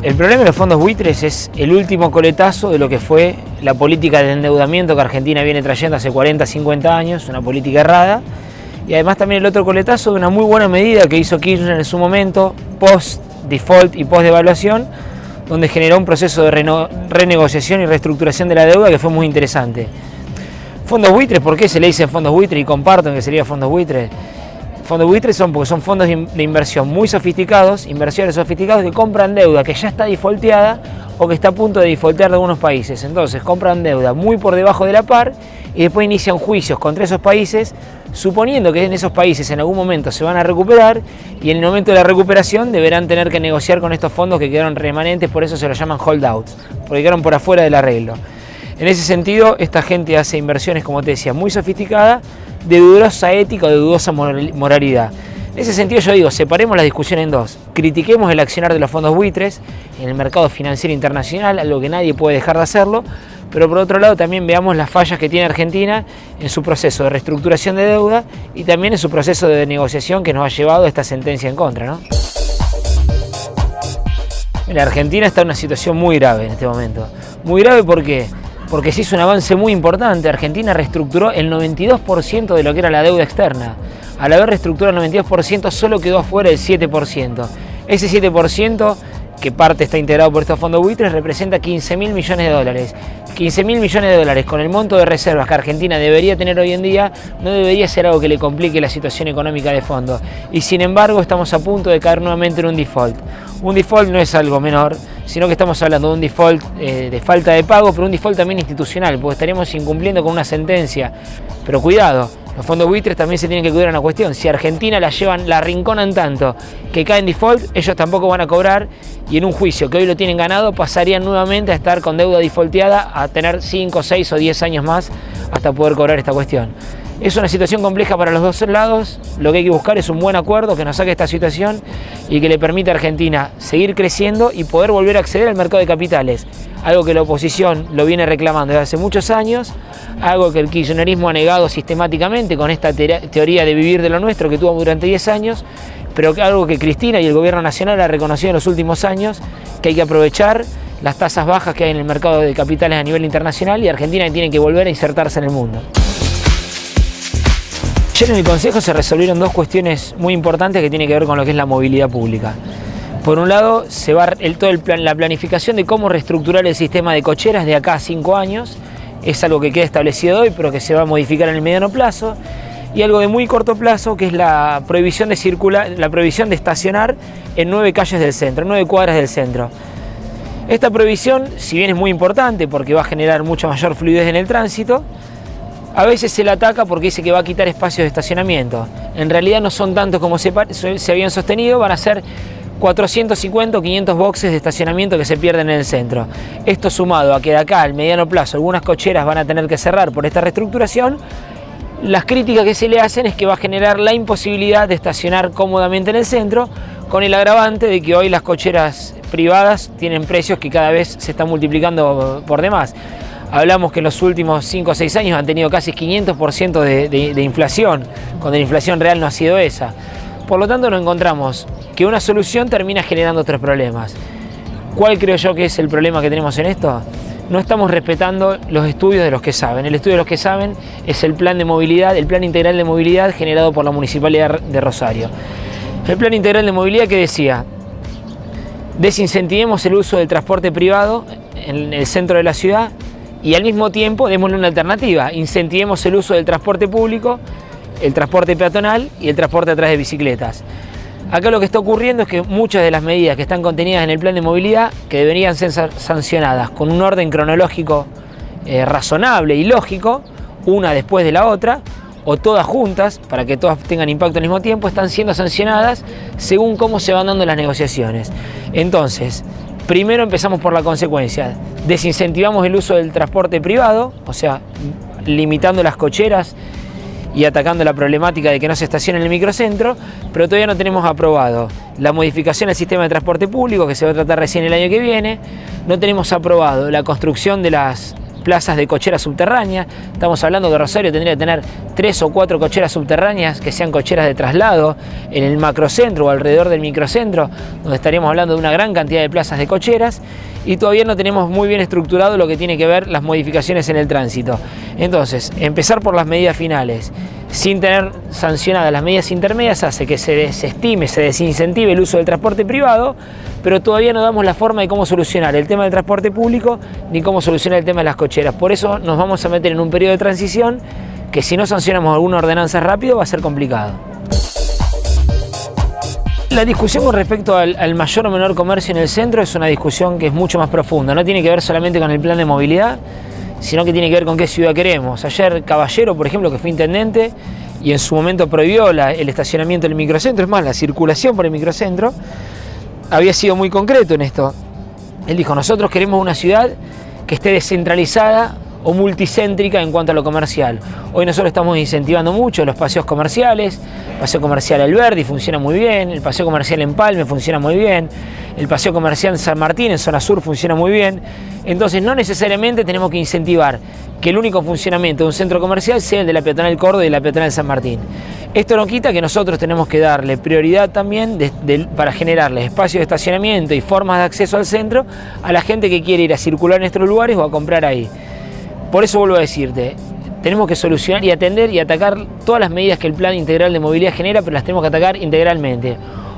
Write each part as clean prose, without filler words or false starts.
El problema de los fondos buitres es el último coletazo de lo que fue la política de endeudamiento que Argentina viene trayendo hace 40, 50 años, una política errada. Y además también el otro coletazo de una muy buena medida que hizo Kirchner en su momento, post-default y post-devaluación, donde generó un proceso de renegociación y reestructuración de la deuda que fue muy interesante. Fondos buitres, ¿por qué se le dicen fondos buitres? Y comparto en que serían fondos buitres. Fondos buitres son porque son fondos de inversión muy sofisticados, inversores sofisticados que compran deuda que ya está defaulteada o que está a punto de defaultear de algunos países. Entonces compran deuda muy por debajo de la par y después inician juicios contra esos países, suponiendo que en esos países en algún momento se van a recuperar y en el momento de la recuperación deberán tener que negociar con estos fondos que quedaron remanentes, por eso se los llaman holdouts, porque quedaron por afuera del arreglo. En ese sentido, esta gente hace inversiones, como te decía, muy sofisticadas, de dudosa ética o de dudosa moralidad. En ese sentido yo digo, separemos la discusión en dos. Critiquemos el accionar de los fondos buitres en el mercado financiero internacional, algo que nadie puede dejar de hacerlo, pero por otro lado también veamos las fallas que tiene Argentina en su proceso de reestructuración de deuda y también en su proceso de negociación que nos ha llevado a esta sentencia en contra, ¿no? La Argentina está en una situación muy grave en este momento. Muy grave porque se hizo un avance muy importante. Argentina reestructuró el 92% de lo que era la deuda externa. Al haber reestructurado el 92% solo quedó afuera el 7%. Ese 7%, que parte está integrado por estos fondos buitres, representa 15.000 millones de dólares. 15.000 millones de dólares con el monto de reservas que Argentina debería tener hoy en día, no debería ser algo que le complique la situación económica de fondo. Y sin embargo estamos a punto de caer nuevamente en un default. Un default no es algo menor, sino que estamos hablando de un default de falta de pago, pero un default también institucional, porque estaremos incumpliendo con una sentencia. Pero cuidado, los fondos buitres también se tienen que cuidar una cuestión. Si a Argentina la arrinconan tanto que cae en default, ellos tampoco van a cobrar y en un juicio que hoy lo tienen ganado pasarían nuevamente a estar con deuda defaulteada, a tener 5, 6 o 10 años más hasta poder cobrar esta cuestión. Es una situación compleja para los dos lados, lo que hay que buscar es un buen acuerdo que nos saque esta situación y que le permita a Argentina seguir creciendo y poder volver a acceder al mercado de capitales, algo que la oposición lo viene reclamando desde hace muchos años, algo que el kirchnerismo ha negado sistemáticamente con esta teoría de vivir de lo nuestro que tuvo durante 10 años, pero algo que Cristina y el gobierno nacional ha reconocido en los últimos años, que hay que aprovechar las tasas bajas que hay en el mercado de capitales a nivel internacional y Argentina tiene que volver a insertarse en el mundo. Ayer en el Consejo se resolvieron dos cuestiones muy importantes que tienen que ver con lo que es la movilidad pública. Por un lado, se va la planificación de cómo reestructurar el sistema de cocheras de acá a 5 años. Es algo que queda establecido hoy, pero que se va a modificar en el mediano plazo. Y algo de muy corto plazo, que es la prohibición de estacionar en 9 calles del centro, 9 cuadras del centro. Esta prohibición, si bien es muy importante porque va a generar mucha mayor fluidez en el tránsito, a veces se la ataca porque dice que va a quitar espacios de estacionamiento. En realidad no son tantos como se habían sostenido, van a ser 450 o 500 boxes de estacionamiento que se pierden en el centro. Esto sumado a que de acá al mediano plazo algunas cocheras van a tener que cerrar por esta reestructuración, las críticas que se le hacen es que va a generar la imposibilidad de estacionar cómodamente en el centro, con el agravante de que hoy las cocheras privadas tienen precios que cada vez se están multiplicando por demás. Hablamos que en los últimos 5 o 6 años han tenido casi 500% de inflación, cuando la inflación real no ha sido esa. Por lo tanto, nos encontramos que una solución termina generando otros problemas. ¿Cuál creo yo que es el problema que tenemos en esto? No estamos respetando los estudios de los que saben. El estudio de los que saben es el plan de movilidad, el plan integral de movilidad generado por la Municipalidad de Rosario. El plan integral de movilidad que decía: desincentivemos el uso del transporte privado en el centro de la ciudad y al mismo tiempo démosle una alternativa, incentivemos el uso del transporte público, el transporte peatonal y el transporte a través de bicicletas. Acá lo que está ocurriendo es que muchas de las medidas que están contenidas en el plan de movilidad, que deberían ser sancionadas con un orden cronológico razonable y lógico, una después de la otra, o todas juntas, para que todas tengan impacto al mismo tiempo, están siendo sancionadas según cómo se van dando las negociaciones. Entonces, primero empezamos por la consecuencia, desincentivamos el uso del transporte privado, o sea, limitando las cocheras y atacando la problemática de que no se estacione en el microcentro, pero todavía no tenemos aprobado la modificación del sistema de transporte público, que se va a tratar recién el año que viene, no tenemos aprobado la construcción de las plazas de cocheras subterráneas. Estamos hablando que Rosario tendría que tener 3 o 4 cocheras subterráneas que sean cocheras de traslado en el macrocentro o alrededor del microcentro, donde estaríamos hablando de una gran cantidad de plazas de cocheras, y todavía no tenemos muy bien estructurado lo que tiene que ver las modificaciones en el tránsito. Entonces, empezar por las medidas finales sin tener sancionadas las medidas intermedias hace que se desestime, se desincentive el uso del transporte privado, pero todavía no damos la forma de cómo solucionar el tema del transporte público ni cómo solucionar el tema de las cocheras. Por eso nos vamos a meter en un periodo de transición que, si no sancionamos alguna ordenanza rápido, va a ser complicado. La discusión con respecto al mayor o menor comercio en el centro es una discusión que es mucho más profunda. No tiene que ver solamente con el plan de movilidad, sino que tiene que ver con qué ciudad queremos. Ayer Caballero, por ejemplo, que fue intendente y en su momento prohibió el estacionamiento del microcentro, es más, la circulación por el microcentro, había sido muy concreto en esto. Él dijo: nosotros queremos una ciudad que esté descentralizada o multicéntrica en cuanto a lo comercial. Hoy nosotros estamos incentivando mucho los paseos comerciales. El paseo comercial Alberdi funciona muy bien, el paseo comercial Empalme funciona muy bien, el paseo comercial San Martín en zona sur funciona muy bien. Entonces no necesariamente tenemos que incentivar que el único funcionamiento de un centro comercial sea el de la peatonal Córdoba y la peatonal San Martín. Esto no quita que nosotros tenemos que darle prioridad también para generarles espacios de estacionamiento y formas de acceso al centro a la gente que quiere ir a circular en estos lugares o a comprar ahí. Por eso vuelvo a decirte, tenemos que solucionar y atender y atacar todas las medidas que el Plan Integral de Movilidad genera, pero las tenemos que atacar integralmente.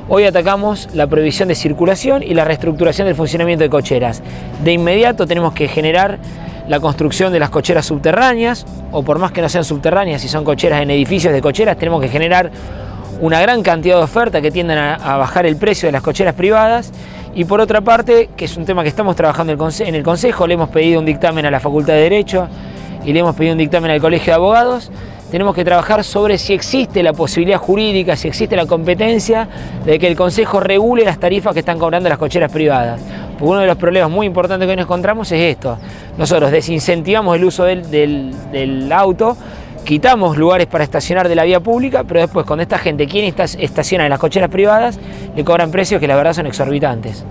Hoy atacamos la prohibición de circulación y la reestructuración del funcionamiento de cocheras. De inmediato tenemos que generar la construcción de las cocheras subterráneas, o por más que no sean subterráneas, si son cocheras en edificios de cocheras, tenemos que generar una gran cantidad de oferta que tiendan a bajar el precio de las cocheras privadas. Y por otra parte, que es un tema que estamos trabajando en el Consejo, le hemos pedido un dictamen a la Facultad de Derecho y le hemos pedido un dictamen al Colegio de Abogados. Tenemos que trabajar sobre si existe la posibilidad jurídica, si existe la competencia de que el Consejo regule las tarifas que están cobrando las cocheras privadas. Porque uno de los problemas muy importantes que hoy nos encontramos es esto. Nosotros desincentivamos el uso del auto, quitamos lugares para estacionar de la vía pública, pero después, cuando esta gente quiere estacionar en las cocheras privadas, le cobran precios que la verdad son exorbitantes.